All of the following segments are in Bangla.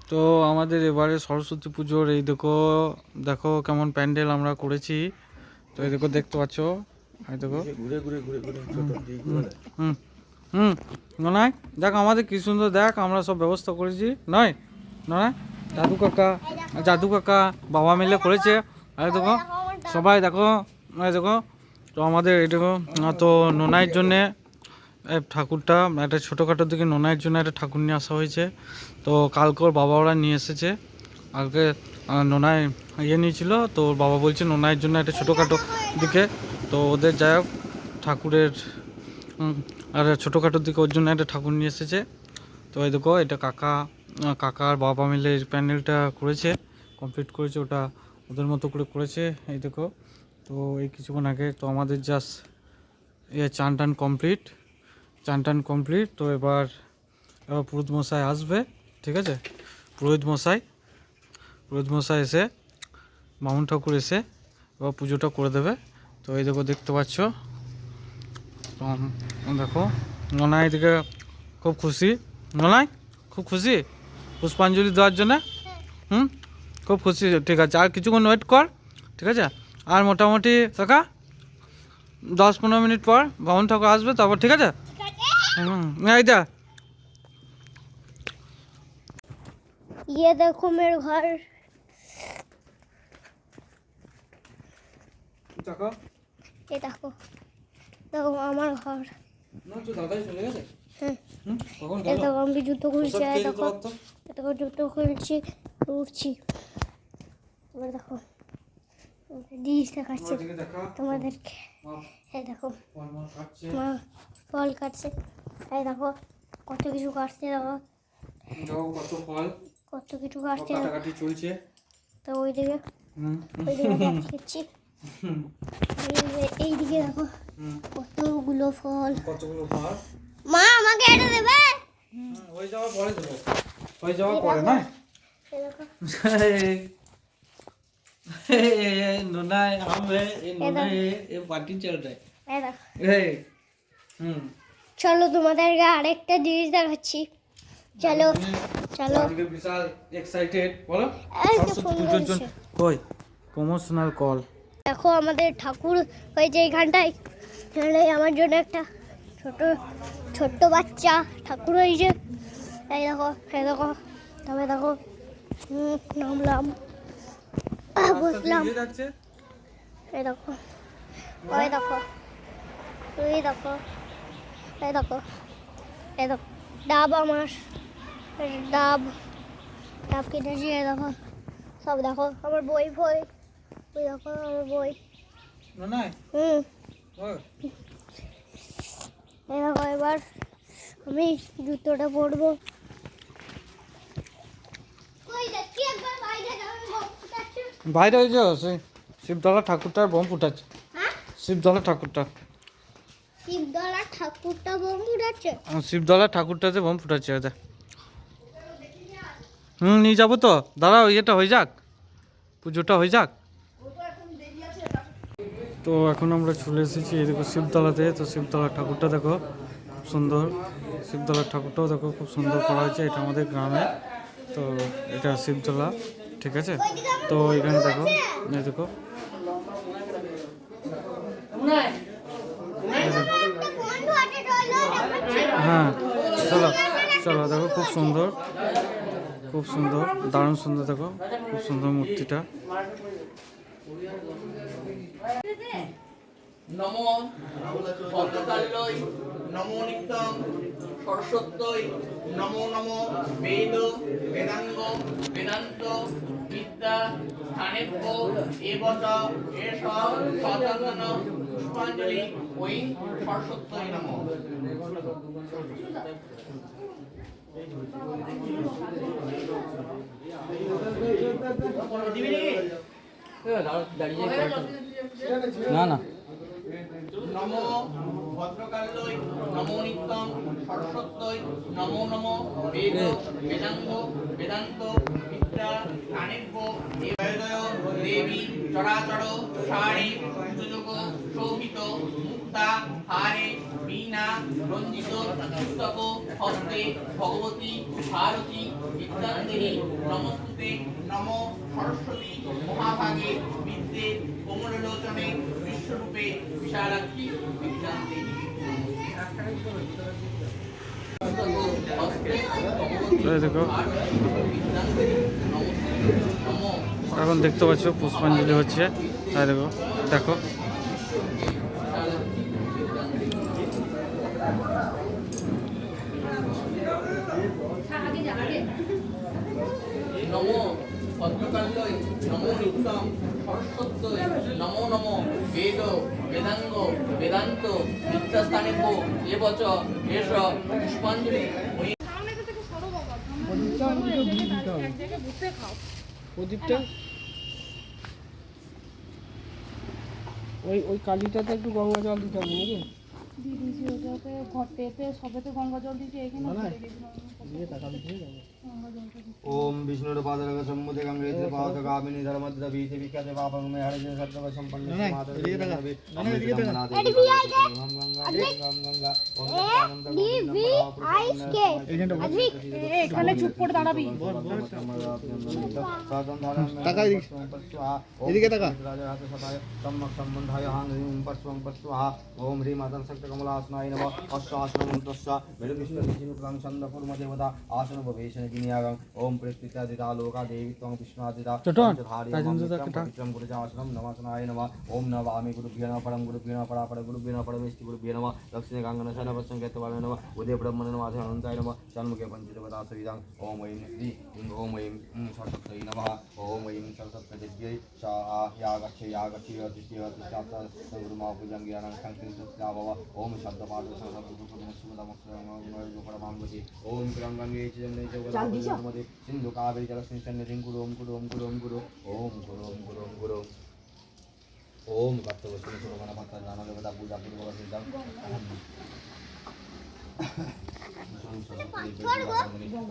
তো আমাদের এবারে সরস্বতী পুজোর এই দেখো দেখো কেমন প্যান্ডেল আমরা করেছি। তো এই দেখো দেখতে পাচ্ছ, এই দেখো ঘুরে ঘুরে ঘুরে ঘুরে হুম হুম নয় দেখ আমাদের কি সুন্দর, দেখ আমরা সব ব্যবস্থা করেছি নয় নয় জাদু কাকা বাবা মিলে করেছে। এই দেখো সবাই দেখো, এই দেখো। তো আমাদের এই দেখো তো নোনাইয়ের জন্যে ঠাকুরটা একটা ছোটোখাটোর দিকে নোনাইয়ের জন্য একটা ঠাকুর নিয়ে আসা হয়েছে। তো কালকে ওর বাবা ওরা নিয়ে এসেছে, কালকে নোনাই নিয়েছিল। তো ওর বাবা বলছে নোনাইয়ের জন্য একটা ছোটোখাটো দিকে, তো ওদের যাই হোক ঠাকুরের আর ছোটোখাটোর দিকে ওর জন্য একটা ঠাকুর নিয়ে এসেছে। তো এই দেখো এটা কাকার বাবা মিলে এই প্যান্ডেলটা করেছে, কমপ্লিট করেছে, ওটা ওদের মতো করে করেছে। এই দেখো তো এই কিছুক্ষণ আগে তো আমাদের জাস্ট চান টান কমপ্লিট। তো এবার পুরোহিত মশাই আসবে, ঠিক আছে। পুরোহিত মশাই এসে বামুন ঠাকুর এসে এবার পুজোটা করে দেবে। তো এই দেখো দেখতে পাচ্ছ, দেখো ননাই দিকে খুব খুশি, ননাই খুব খুশি পুষ্পাঞ্জলি দেওয়ার জন্য। খুব খুশি, ঠিক আছে। আর কিছুক্ষণ ওয়েট কর, ঠিক আছে। আর মোটামুটি কাকা 10-15 মিনিট পর বামুন ঠাকুর আসবে, তারপর ঠিক আছে। এইটা ये देखो मेरे घर, ये देखो देखो আমার ঘর। এই দেখো আমি জুতো খুলছি, এই দেখো জুতো খুলছি, উঠছি। এবার দেখো জিনিস দেখাচ্ছি তোমাদেরকে। এই দেখো মা ফল কাটছে, এই দেখো কত কিছু কাটছে, দেখো কত কিছু কাটছে চলছে। তো ওইদিকে দেখাচ্ছি, এইদিকে দেখো কতগুলো ফল। মা আমাকে এটা দেবে? হয়ে যাওয়ার পরে দেবো, হয়ে যাওয়ার পরে না। নোনাই হবে এই নোনাই এই পার্টি চল রে। চলো তোমাদেরকে আরেকটা জিনিস দেখাচ্ছি, চলো চলো। আজকে বিশাল এক্সাইটেড, বলো সরস্বতী পুজোর জন্য। কই প্রমোশনাল কল দেখো আমাদের ঠাকুর হয়েছে এইখানটায়, আমার জন্য একটা ছোট্ট বাচ্চা ঠাকুর হয়েছে। এই দেখো তবে দেখো নামলাম, বসলাম। এই দেখো ওই দেখো এই দেখো এই দেখো এই দেখো ডাব, আমার ডাব কিনেছি। এই দেখো সব দেখো আমার বই ওই দেখো আমার বই। এই দেখো এবার আমি জুতোটা পরবো। বাইরে ওই যে শিবতলা ঠাকুরটার বোম ফুটাচ্ছে। শিবতলা ঠাকুরটাতে বোম ফুটাচ্ছে। নিয়ে যাবো তো, দাঁড়াও ইয়েটা হয়ে যাক, পুজোটা হয়ে যাক। তো এখন আমরা চলে এসেছি এদিকে শিবতলাতে। তো শিবতলার ঠাকুরটা দেখো খুব সুন্দর, শিবতলার ঠাকুরটাও দেখো খুব সুন্দর করা হয়েছে। এটা আমাদের গ্রামে, তো এটা শিবতলা, ঠিক আছে। তো এখানে দেখো এই দেখো হ্যাঁ চলো দেখো খুব সুন্দর দারুণ সুন্দর, দেখো খুব সুন্দর মূর্তিটা। নমো ভদ্রকাল্যই নমো নিত্যং সরস্বত্যই নমো নমো বেদ বেদাঙ্গ বেদান্ত বিদ্যা স্থানেভ্য এবত এষ সচন্দন পুষ্পাঞ্জলি ওই সরস্বত্যই নমো। না নমো ভদ্রকাল্যই নমো নিত্যং সরস্বত্যই নমো নমো বেদ বেদাঙ্গ বেদান্ত বিদ্যা স্থানেভ্য দেবী চরাচর সারে সুযোগ শোভিত মুক্তা হারে বীণা রঞ্জিত পুস্তক হস্তে ভগবতী ভারতী বিদ্যাঙ্গিনী নমস্তুতে নম সরস্বতী মহাভাগে বিদ্যে কোমললোচনে বিশ্বরূপে বিশালাক্ষী বিদ্যাঙ্গিনী এই দেখো এখন দেখতে পাচ্ছ পুষ্পাঞ্জলি হচ্ছে। তাই দেখো দেখো নমো ভদ্রকাল্যই নমো নিত্যং সরস্বত্যই নমো নমো বেদ বেদাঙ্গ বেদান্ত নিত্যাস্থানেভ্য এবচ এষ পুষ্পাঞ্জলি প্রদীপটা ওই কালিটাতে একটু গঙ্গা জল দিতে হবে নাকি? দিদি ওটাতে ঘটেতে সবেতে গঙ্গা জল দিয়েছে এখানে ओम विष्णुपादरग सम्मुदे गंगे पादगामिनी धर्मद्र बीते विख्याते पापं में हरे जन सर्व संपन्न माता हम गंगा এখানে চুপ করে দাঁড়াবি টাকা এদিকে টাকা সম্মক সম্বন্ধায় হাং ह्रीं परस्वं परस्वाहा ओम ह्रीं माता शक्ति कमलासनाय नमः अष्टासनं तस्या मेरुविष्णु विष्णुप्रां छन्दपूर्व देवता आसन भवेशन विनियागं ओम प्रेतितादिता लोका देवी त्वं विष्णुआदिता पवित्रं गुरुजासनं नमस्नाय नमः ओम नमामि गुरुभ्यो नमः परम गुरुभ्यो नमः परापर गुरुभ्यो नमः परमेष्टि गुरुभ्यो नमः दक्षिणे गंगन शरण प्रसंगेतवाय नमः उदय ब्रह्मण नमः अनंताय नमः सन्मुखे पंचदेवता सविदां ओम ऐं श्री ओम ऐं सरस्वत्यै नमः ओम ऐं सरस्वत्यदेव्यै यागच्छ गुरुमा पूजंगियानं संकीर्तस्या भव ओम शब्दपाठ परमांगति ओम गंगे च जमुने च गोदावरी सिंधु कावेरी जलस्मिन् सन्निधिं कुरु ओम कुरु ओम कुरु ओम कुरु ओम कुरु ओम कुरु ओम कुरु ओम कर्तव्यस्मिन् सुरगणपत्ता जानदेवता पूजा पूर्वक सिद्धं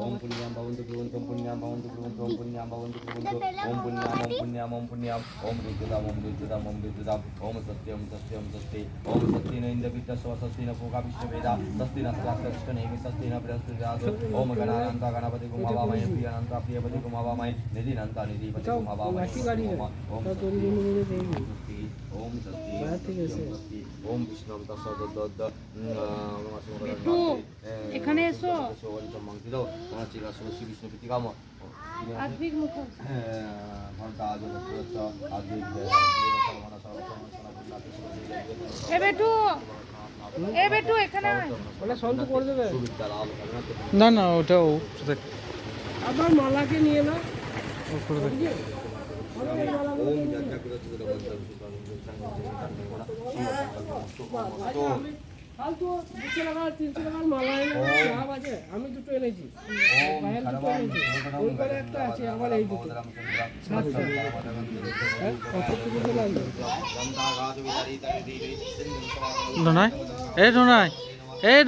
ओम पुण्यां भवन्तु कुर्वन्तु पुण्यां भवन्तु कुर्वन्तु ओम पुण्यां भवन्तु कुर्वन्तु ओम पुण्यां ओम पुण्यां ओम रुद्रदाम ओम रुद्रदाम ओम रुद्रदाम ओम सत्यं सत्यं सत्ये ओम सत्येन इन्द्रपित्तस्व सत्येन पूगा विश्ववेदा स्वस्ति न स्वास्थ्यष्टनेमि स्वस्ति न बृहस्पतिर्यादो ओम गणानन्त गणपति कुमावामय प्रियनन्त प्रियपति कुमावामय निधिनन्त निधिपति कुमावामय ओम ओम सत्ये ओम विष्णु तस्सद्दद्द এখানে এসো विष्णु प्रतिकाम আজবিক মুখ এ বেটু এখানে আয়। ওটা সন্ত করে দেবে। না না ওটাও আবার মালাকে নিয়ে না করে দেখ ओम ফালতু 200 টাকা 300 টাকার মালা এনে লাভ আছে। আমি দুটো এনেছি বাইরে দুটো এনেছি ওই করে একটা আছে আবার এই দুটো ডোনাই ডোনাই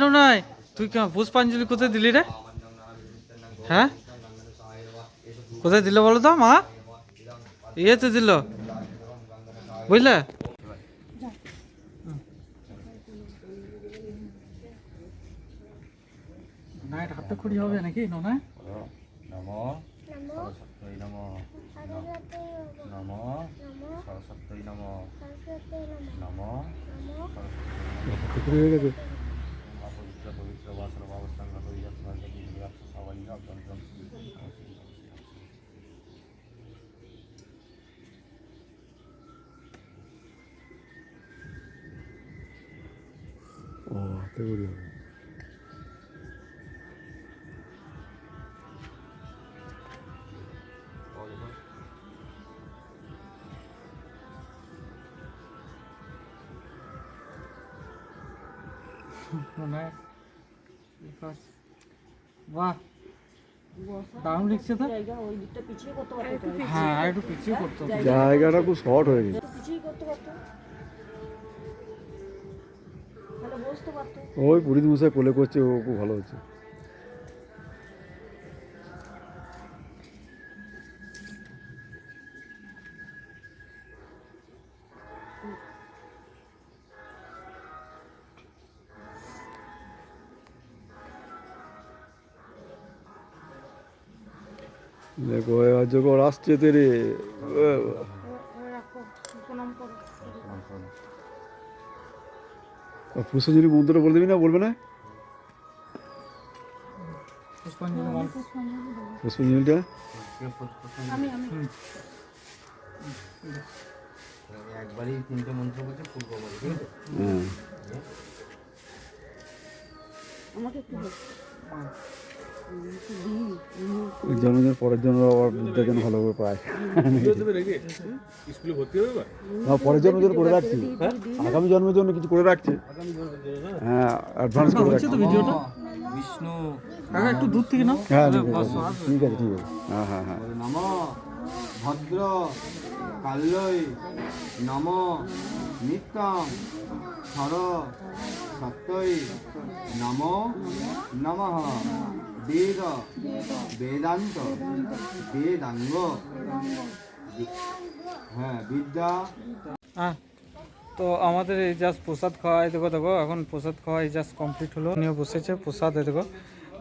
ডোনাই তুই কেমন পুষ্পাঞ্জলি কোথায় দিলি রে? হ্যাঁ কোথায় দিল বলো তো মা? ইয়েতে দিল বুঝলে? না এটা হাতে খুঁড়ি হবে নাকি নোনা? नमो सरस्वत्यै नमो नमो सरस्वत्यै नमो नमो सरस्वत्यै पवित्र पवित्र वासर वावस्तं गतो यस्मात् यज्ञ सवैया तंत्रं 오, 대구리야. নোনা বাহ দারুণ লিখছে তো। হ্যাঁ আর একটু পিছিয়ে করতে হবে। জায়গাটা খুব শর্ট হয়ে গেছে। ওই পুরীত বসায় কোলে করছে ও খুব ভালো হচ্ছে। দেখো এবার যখন আসছে তেরে রাখো প্রণাম করো। পুষ্পাঞ্জলি মন্ত্রটা বলে দিবি না, বলবে না পুষ্পাঞ্জলিটা? একবারই তিনটে মন্ত্র বলছে পূর্ব বলে, ঠিক আছে? হ্যাঁ ওই জন্মদিন পরের জন্য আবার বিদ্যার জন্য ভালো করে পায়। না, পরের জন্মের জন্য করে রাখছি, আগামী জন্মের জন্য কিছু করে রাখছি। হ্যাঁ অ্যাডভান্স করে রাখছি। তো ভিডিওটা বিষ্ণু কাকা একটু দূর থেকে নাও। হ্যাঁ ঠিক আছে ঠিক আছে ঠিক আছে। হ্যাঁ হ্যাঁ হ্যাঁ নম ভদ্র কাল্যই নম নিত্যম হর সত্যই নম নমঃ বেদ বেদান্ত বেদাঙ্গ হ্যাঁ বিদ্যা। হ্যাঁ, তো আমাদের এই জাস্ট প্রসাদ খাওয়া, এই দেখো দেখো এখন প্রসাদ খাওয়া এই জাস্ট কমপ্লিট হলো। নিয়ে বসেছে প্রসাদ, এই দেখো।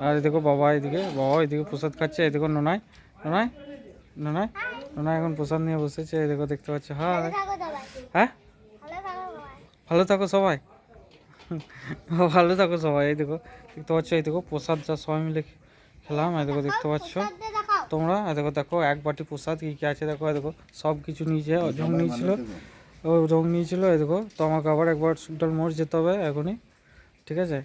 আর এই দেখো বাবা এদিকে প্রসাদ খাচ্ছে। এই দেখো নোনাই নোনাই নোনাই নোনাই এখন প্রসাদ নিয়ে বসেছে। এই দেখো দেখতে পাচ্ছ। হ্যাঁ হ্যাঁ ভালো থাকো সবাই, ভালো থাকো সবাই। এই দেখো দেখতে পাচ্ছ, এই দেখো প্রসাদ যা সবাই মিলে খেলাম। এই দেখো দেখতে পাচ্ছ তোমরা। এই দেখো দেখো এক বাটি প্রসাদ কী কী আছে দেখো। এই দেখো সব কিছু নিয়েছে, রং নিয়েছিল, ও রং নিয়েছিল। এই দেখো তো আমাকে আবার একবার সুকডাল মোড় যেতে হবে এখনই, ঠিক আছে।